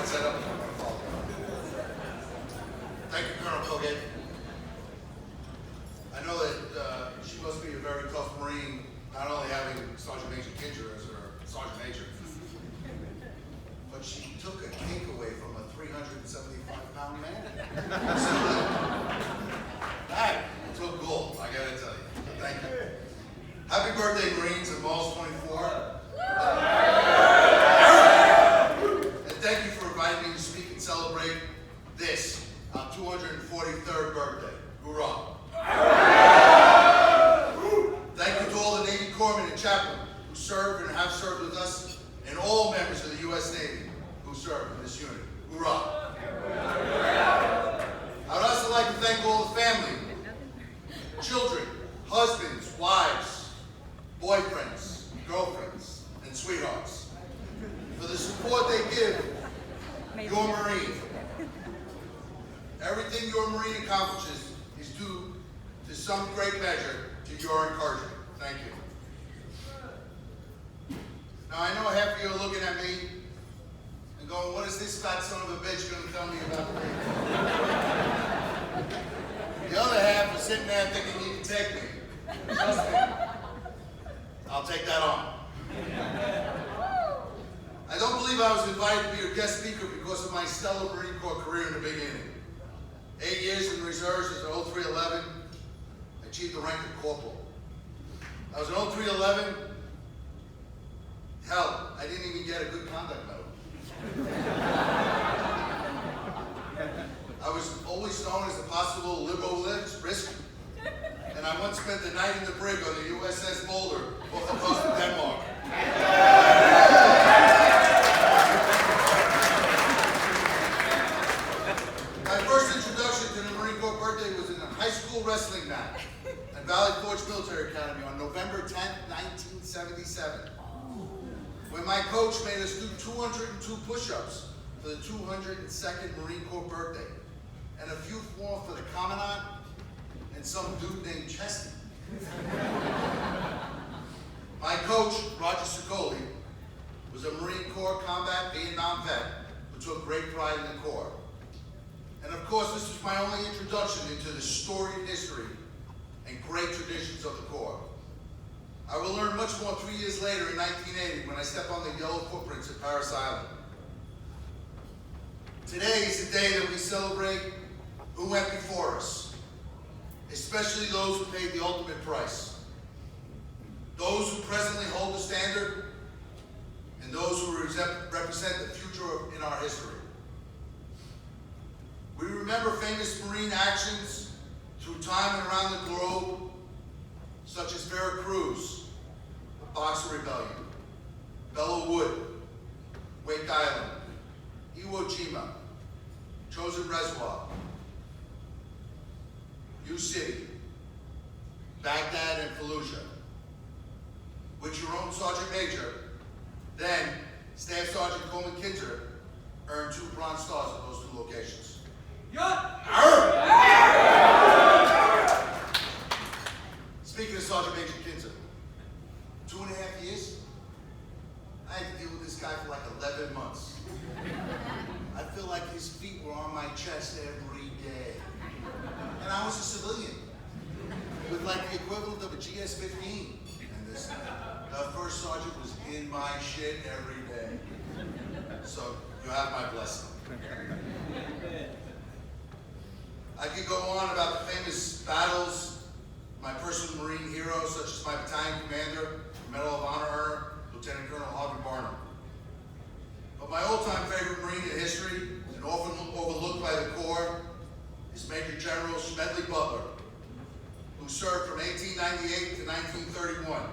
right side up. Thank you, Colonel Colgate. I know that she must be a very tough Marine, not only having Sergeant Major Kincher as her Sergeant Major, but she took a cake away from a 375-pound man. That took gold, I gotta tell you. So thank you. Happy birthday, Marines of MALS-24. And thank you for inviting me to speak and celebrate this, our 243rd birthday. Hoorah. Thank you to all the Navy corpsmen and chaplain who served and have served with us, and all members of the U.S. Navy who serve in this unit. Hoorah. I would also like to thank all the family, children, husbands, wives, boyfriends, girlfriends, and sweethearts for the support they give your Marine. Everything your Marine accomplishes is due to some great measure to your encouragement. Thank you. Now I know half of you are looking at me and going, what is this fat son of a bitch going to tell me about me? The other half is sitting there thinking you can take me. Trust me. I'll take that on. I don't believe I was invited to be your guest speaker because of my stellar Marine Corps career in the beginning. 8 years in the reserves as an 0311, I achieved the rank of corporal. I was an 0311. Hell, I didn't even get a good conduct medal. I was always known as the possible liberal risk, and I once spent the night in the brig on the USS Boulder off the coast of Denmark. My first introduction to the Marine Corps birthday was in a high school wrestling match at Valley Forge Military Academy on November 10th, 1977. When my coach made us do 202 push-ups for the 202nd Marine Corps birthday, and a few more for the Commandant and some dude named Chesty. My coach, Roger Sicoli, was a Marine Corps combat Vietnam vet who took great pride in the Corps. And of course, this was my only introduction into the storied history and great traditions of the Corps. I will learn much more 3 years later in 1980 when I step on the yellow footprints at Paris Island. Today is the day that we celebrate who went before us, especially those who paid the ultimate price, those who presently hold the standard, and those who represent the future in our history. We remember famous Marine actions through time and around the globe, such as Veracruz, the Boxer Rebellion, Belleau Wood, Wake Island, Iwo Jima, Chosin Reservoir, New City, Baghdad, and Fallujah, which your own Sergeant Major, then Staff Sergeant Coleman Kinzer, earned 2 Bronze Stars at those 2 locations. Speaking of Sergeant Major Kinzer, 2.5 years? I had to deal with this guy for like 11 months. I feel like his feet were on my chest every day. And I was a civilian with like the equivalent of a GS-15. And this first sergeant was in my shit every day. So you have my blessing. I could go on about the famous battles, my personal Marine heroes, such as my battalion commander, Medal of Honor earner, Lieutenant Colonel Harvey Barnum. But my all-time favorite Marine in history, and often overlooked by the Corps, is Major General Smedley Butler, who served from 1898 to 1931.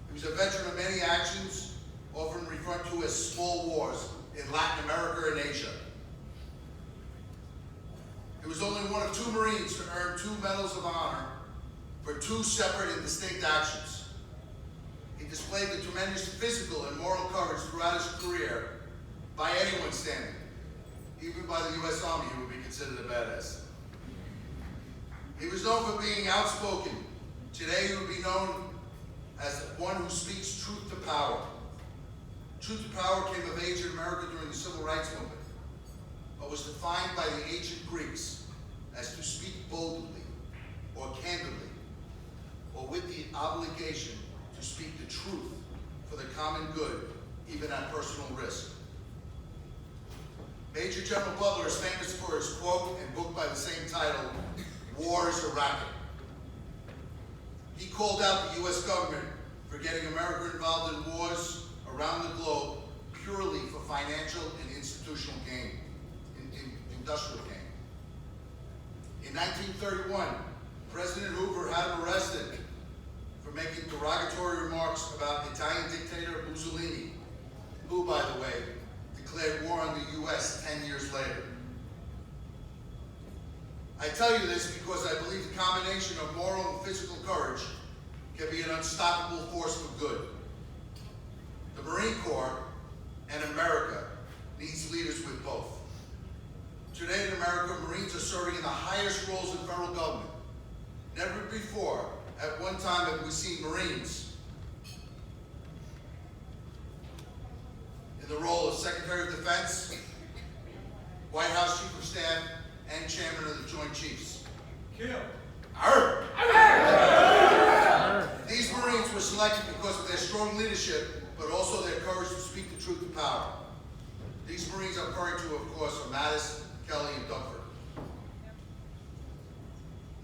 He was a veteran of many actions, often referred to as small wars in Latin America and Asia. He was only one of 2 Marines to earn 2 Medals of Honor for 2 separate and distinct actions. He displayed the tremendous physical and moral courage throughout his career by anyone's standard. Even by the U.S. Army, he would be considered a badass. He was known for being outspoken. Today, he would be known as one who speaks truth to power. Truth to power came of age in America during the Civil Rights Movement, but was defined by the ancient Greeks as to speak boldly or candidly, or with the obligation to speak the truth for the common good, even at personal risk. Major General Butler is famous for his quote and book by the same title, "War is a Racket." He called out the U.S. government for getting America involved in wars around the globe purely for financial and institutional gain, industrial gain. In 1931, President Hoover had him arrested for making derogatory remarks about Italian dictator Mussolini, who, by the way, declared war on the U.S. 10 years later. I tell you this because I believe the combination of moral and physical courage can be an unstoppable force for good. The Marine Corps and America needs leaders with both. Today in America, Marines are serving in the highest roles in federal government. Never before, at one time, have we seen Marines in the role of Secretary of Defense, White House Chief of Staff, and Chairman of the Joint Chiefs. Kill. Arr! These Marines were selected because of their strong leadership, but also their courage to speak the truth to power. These Marines I'm referring to, of course, are Mattis, Kelly, and Dunford.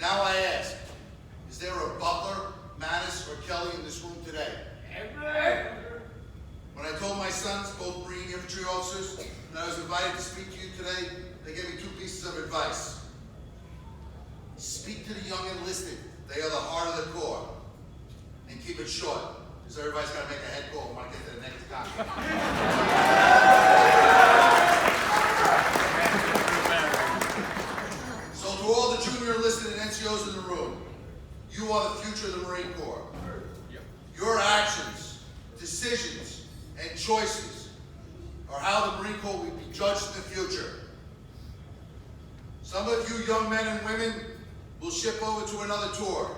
Now I ask, is there a Butler, Mattis, or Kelly in this room today? When I told my sons, both Marine infantry officers, that I was invited to speak to you today, they gave me two pieces of advice. Speak to the young enlisted. They are the heart of the Corps. And keep it short, because everybody's got to make a head call and want to get to the next contract. So to all the junior enlisted and NCOs in the room, you are the future of the Marine Corps. Your actions, decisions, and choices are how the Marine Corps will be judged in the future. Some of you young men and women will ship over to another tour.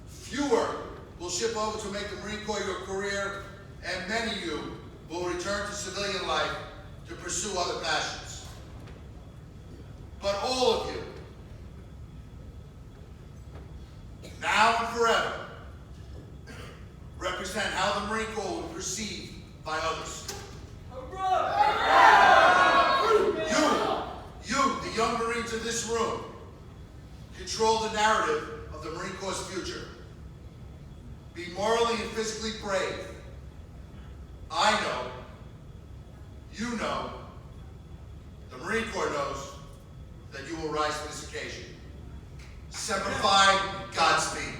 Fewer will ship over to make the Marine Corps your career, and many of you will return to civilian life to pursue other passions. But all of you, now and forever, represent how the Marine Corps will be perceived by others. You, the young Marines in this room, control the narrative of the Marine Corps' future. Be morally and physically brave. I know, you know, the Marine Corps knows that you will rise to this occasion. Semper Fi, Godspeed.